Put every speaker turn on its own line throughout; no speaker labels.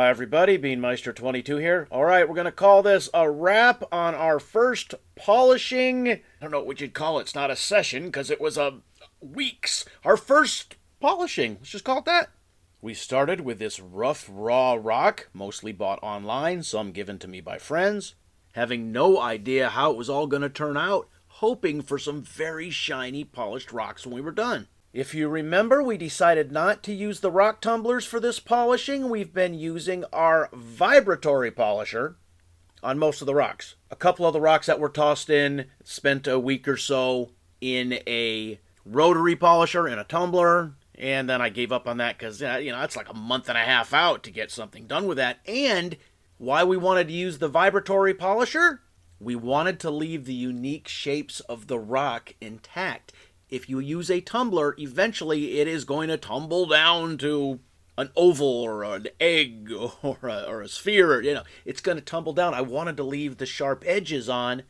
Hi everybody, Beanmeister22 here. Alright, we're going to call this a wrap on our first polishing. I don't know what you'd call it. It's not a session because it was a weeks. Our first polishing. Let's just call it that. We started with this rough, raw rock, mostly bought online, some given to me by friends. Having no idea how it was all going to turn out, hoping for some very shiny polished rocks when we were done. If you remember, we decided not to use the rock tumblers for this polishing. We've been using our vibratory polisher on most of the rocks. A couple of the rocks that were tossed in, spent a week or so in a rotary polisher in a tumbler, and then I gave up on that because, it's like a month and a half out to get something done with that. And why we wanted to use the vibratory polisher? We wanted to leave the unique shapes of the rock intact. If you use a tumbler, eventually it is going to tumble down to an oval or an egg or a sphere. It's going to tumble down. I wanted to leave the sharp edges on,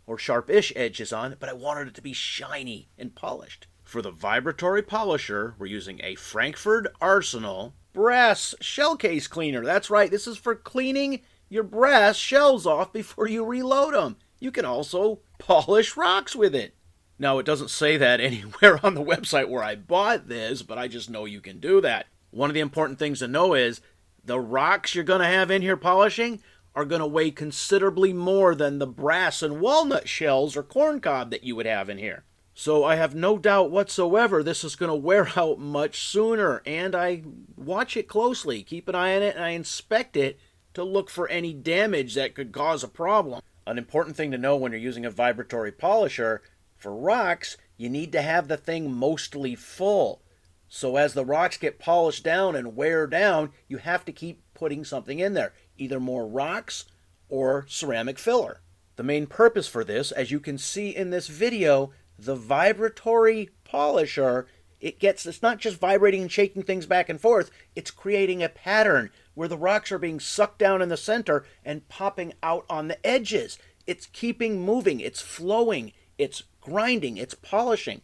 or sharpish edges on, but I wanted it to be shiny and polished. For the vibratory polisher, we're using a Frankford Arsenal brass shell case cleaner. That's right, this is for cleaning your brass shells off before you reload them. You can also polish rocks with it. Now, it doesn't say that anywhere on the website where I bought this, but I just know you can do that. One of the important things to know is the rocks you're going to have in here polishing are going to weigh considerably more than the brass and walnut shells or corn cob that you would have in here. So I have no doubt whatsoever this is going to wear out much sooner, and I watch it closely, keep an eye on it, and I inspect it to look for any damage that could cause a problem. An important thing to know when you're using a vibratory polisher, for rocks, you need to have the thing mostly full. So as the rocks get polished down and wear down, you have to keep putting something in there, either more rocks or ceramic filler. The main purpose for this, as you can see in this video, the vibratory polisher, it's not just vibrating and shaking things back and forth, it's creating a pattern where the rocks are being sucked down in the center and popping out on the edges. It's keeping moving, it's flowing, it's grinding, it's polishing.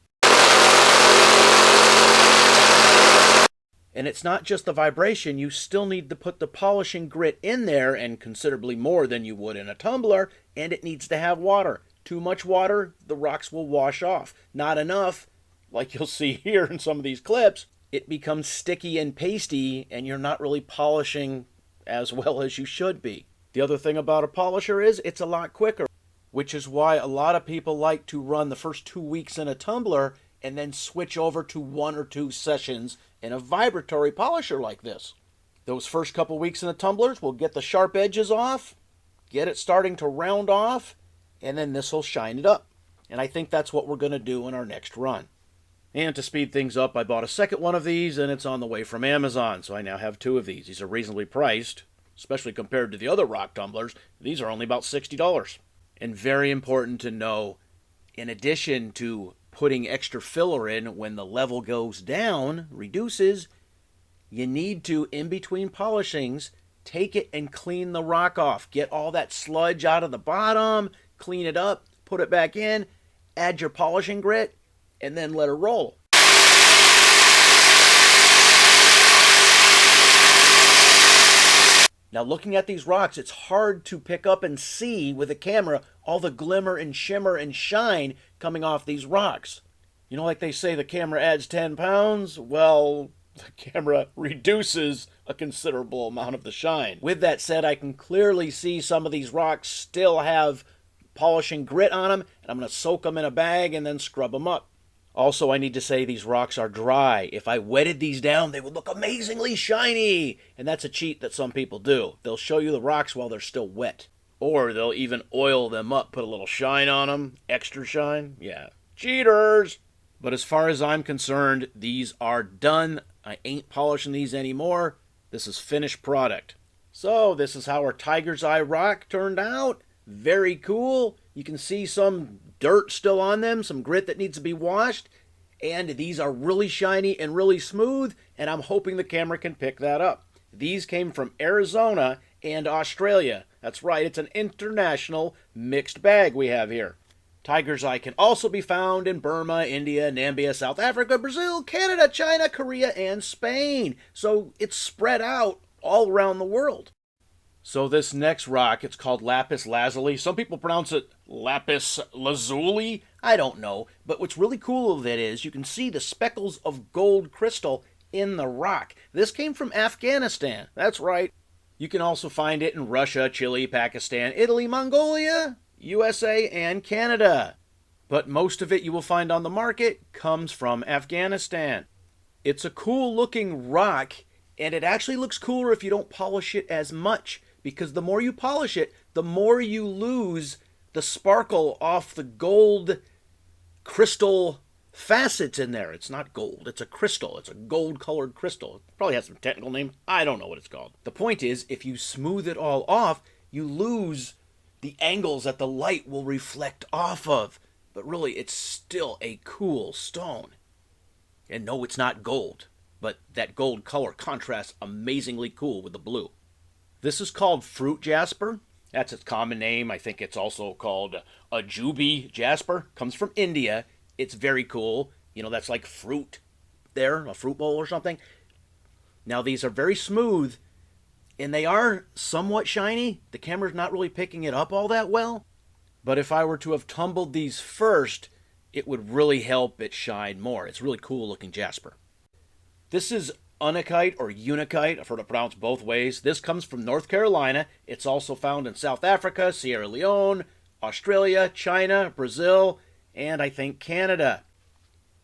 And it's not just the vibration, you still need to put the polishing grit in there, and considerably more than you would in a tumbler, and it needs to have water. Too much water, the rocks will wash off. Not enough, like you'll see here in some of these clips, it becomes sticky and pasty, and you're not really polishing as well as you should be. The other thing about a polisher is it's a lot quicker, which is why a lot of people like to run the first 2 weeks in a tumbler and then switch over to 1 or 2 sessions in a vibratory polisher like this. Those first couple weeks in the tumblers will get the sharp edges off, get it starting to round off, and then this will shine it up. And I think that's what we're going to do in our next run. And to speed things up, I bought a second one of these, and it's on the way from Amazon, so I now have 2 of these. These are reasonably priced, especially compared to the other rock tumblers. These are only about $60. And very important to know, in addition to putting extra filler in when the level goes down, reduces, you need to, in between polishings, take it and clean the rock off. Get all that sludge out of the bottom, clean it up, put it back in, add your polishing grit, and then let it roll. Now, looking at these rocks, it's hard to pick up and see with a camera all the glimmer and shimmer and shine coming off these rocks. Like they say the camera adds 10 pounds? Well, the camera reduces a considerable amount of the shine. With that said, I can clearly see some of these rocks still have polishing grit on them, and I'm going to soak them in a bag and then scrub them up. Also, I need to say these rocks are dry. If I wetted these down, they would look amazingly shiny. And that's a cheat that some people do. They'll show you the rocks while they're still wet. Or they'll even oil them up, put a little shine on them. Extra shine. Yeah. Cheaters! But as far as I'm concerned, these are done. I ain't polishing these anymore. This is finished product. So, this is how our Tiger's Eye rock turned out. Very cool. You can see some dirt still on them, some grit that needs to be washed, and these are really shiny and really smooth, and I'm hoping the camera can pick that up. These came from Arizona and Australia. That's right, it's an international mixed bag we have here. Tiger's Eye can also be found in Burma, India, Namibia, South Africa, Brazil, Canada, China, Korea, and Spain. So it's spread out all around the world. So this next rock, it's called Lapis Lazuli. Some people pronounce it Lapis Lazuli. I don't know. But what's really cool of it is you can see the speckles of gold crystal in the rock. This came from Afghanistan. That's right. You can also find it in Russia, Chile, Pakistan, Italy, Mongolia, USA, and Canada. But most of it you will find on the market comes from Afghanistan. It's a cool looking rock, and it actually looks cooler if you don't polish it as much, because the more you polish it, the more you lose the sparkle off the gold crystal facets in there. It's not gold, it's a crystal. It's a gold colored crystal. It probably has some technical name. I don't know what it's called. The point is, if you smooth it all off, you lose the angles that the light will reflect off of. But really, it's still a cool stone. And no, it's not gold, but that gold color contrasts amazingly cool with the blue. This is called fruit jasper. That's its common name. I think it's also called a jubi jasper. Comes from India. It's very cool. You know, that's like fruit there, a fruit bowl or something. Now, these are very smooth, and they are somewhat shiny. The camera's not really picking it up all that well. But if I were to have tumbled these first, it would really help it shine more. It's really cool looking jasper. This is Unakite or Unakite. I've heard it pronounced both ways. This comes from North Carolina. It's also found in South Africa, Sierra Leone, Australia, China, Brazil, and I think Canada.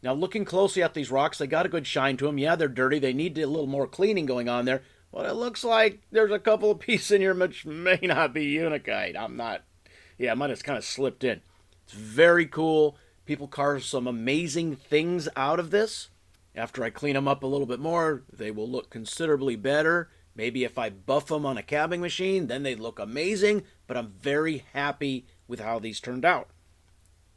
Now, looking closely at these rocks, they got a good shine to them. Yeah, they're dirty. They need a little more cleaning going on there. But it looks like there's a couple of pieces in here which may not be Unakite. I might have kind of slipped in. It's very cool. People carve some amazing things out of this. After I clean them up a little bit more, they will look considerably better. Maybe if I buff them on a cabbing machine, then they look amazing. But I'm very happy with how these turned out.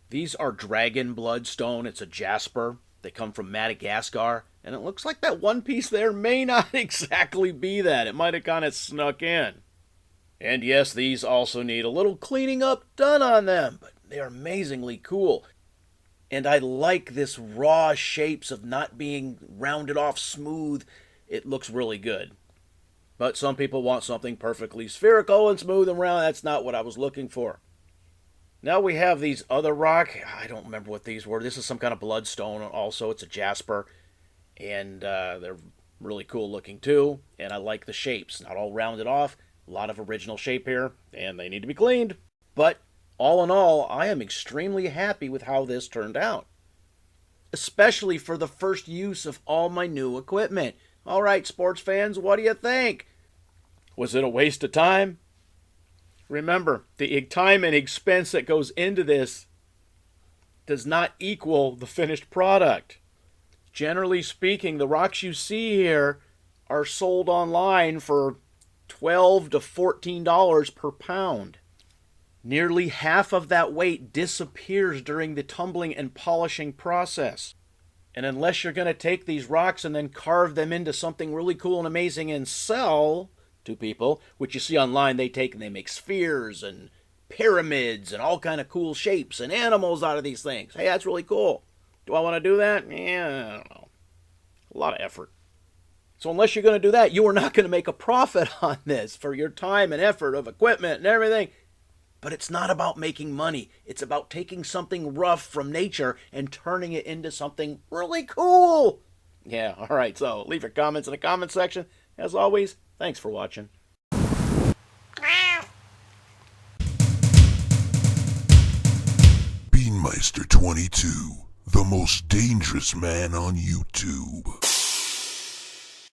These are dragon bloodstone. It's a jasper. They come from Madagascar. And it looks like that one piece there may not exactly be that. It might have kind of snuck in. And yes, these also need a little cleaning up done on them. But they're amazingly cool. And I like this raw shapes of not being rounded off smooth. It looks really good. But some people want something perfectly spherical and smooth and round. That's not what I was looking for. Now we have these other rock. I don't remember what these were. This is some kind of bloodstone also. It's a jasper. And they're really cool looking too. And I like the shapes. Not all rounded off. A lot of original shape here. And they need to be cleaned. But all in all, I am extremely happy with how this turned out. Especially for the first use of all my new equipment. All right, sports fans, what do you think? Was it a waste of time? Remember, the time and expense that goes into this does not equal the finished product. Generally speaking, the rocks you see here are sold online for $12 to $14 per pound. Nearly half of that weight disappears during the tumbling and polishing process. And unless you're going to take these rocks and then carve them into something really cool and amazing and sell to people, which you see online, they take and they make spheres and pyramids and all kind of cool shapes and animals out of these things. Hey, that's really cool. Do I want to do that? Yeah, I don't know. A lot of effort. So unless you're going to do that, you are not going to make a profit on this for your time and effort of equipment and everything. But it's not about making money. It's about taking something rough from nature and turning it into something really cool. Yeah, all right. So leave your comments in the comment section. As always, thanks for watching.
Beanmeister 22, the most dangerous man on YouTube.